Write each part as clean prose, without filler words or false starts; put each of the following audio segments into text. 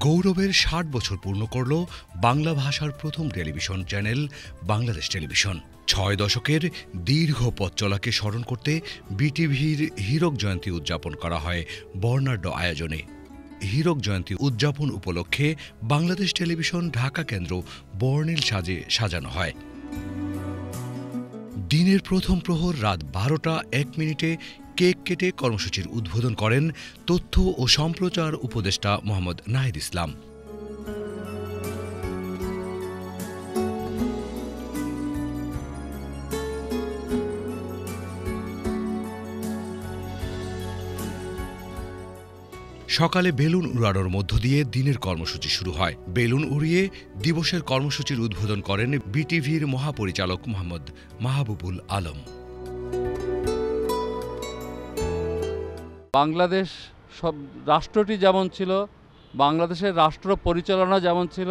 গৌরবের ৬০ বছর পূর্ণ করল বাংলা ভাষার প্রথম টেলিভিশন চ্যানেল বাংলাদেশ টেলিভিশন। ৬ দশকের দীর্ঘ পথ চলাকে স্মরণ করতে বিটিভির হীরক জয়ন্তী উদযাপন করা হয় বর্ণাঢ্য আয়োজনে। হীরক জয়ন্তী উদযাপন উপলক্ষে বাংলাদেশ টেলিভিশন ঢাকা কেন্দ্র বর্ণিল সাজে সাজানো হয়। দিনের প্রথম প্রহর রাত ১২টা ১ মিনিটে কেক কেটে কর্মসূচির উদ্বোধন করেন তথ্য ও সম্প্রচার উপদেষ্টা মোহাম্মদ নাহিদ ইসলাম। সকালে বেলুন উড়ানোর মধ্য দিয়ে দিনের কর্মসূচি শুরু হয়। বেলুন উড়িয়ে দিবসের কর্মসূচির উদ্বোধন করেন বিটিভির মহাপরিচালক মোহাম্মদ মাহবুবুল আলম। বাংলাদেশ সব রাষ্ট্রটি যেমন ছিল, বাংলাদেশের রাষ্ট্র পরিচালনা যেমন ছিল,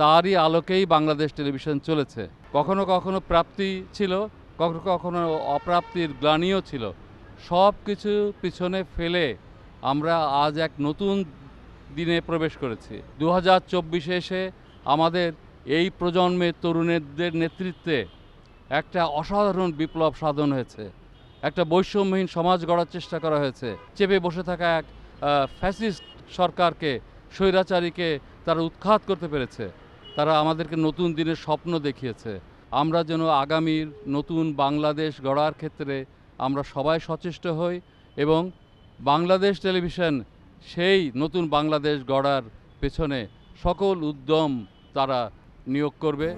তারই আলোকেই বাংলাদেশ টেলিভিশন চলেছে। কখনো কখনো প্রাপ্তি ছিল, কখনো কখনো অপ্রাপ্তির গ্লানিও ছিল। সব কিছু পিছনে ফেলে আমরা আজ এক নতুন দিনে প্রবেশ করেছি। 2024-এ এসে আমাদের এই প্রজন্মের তরুণদের নেতৃত্বে একটা অসাধারণ বিপ্লব সাধন হয়েছে। একটা বৈষম্যহীন সমাজ গড়ার চেষ্টা করা হয়েছে। চেপে বসে থাকা এক ফ্যাসিস্ট সরকারকে, স্বৈরাচারীকে তারা উৎখাত করতে পেরেছে। তারা আমাদেরকে নতুন দিনের স্বপ্ন দেখিয়েছে। আমরা যেন আগামীর নতুন বাংলাদেশ গড়ার ক্ষেত্রে আমরা সবাই সচেষ্ট হই এবং বাংলাদেশ টেলিভিশন সেই নতুন বাংলাদেশ গড়ার পেছনে সকল উদ্যম তারা নিয়োগ করবে।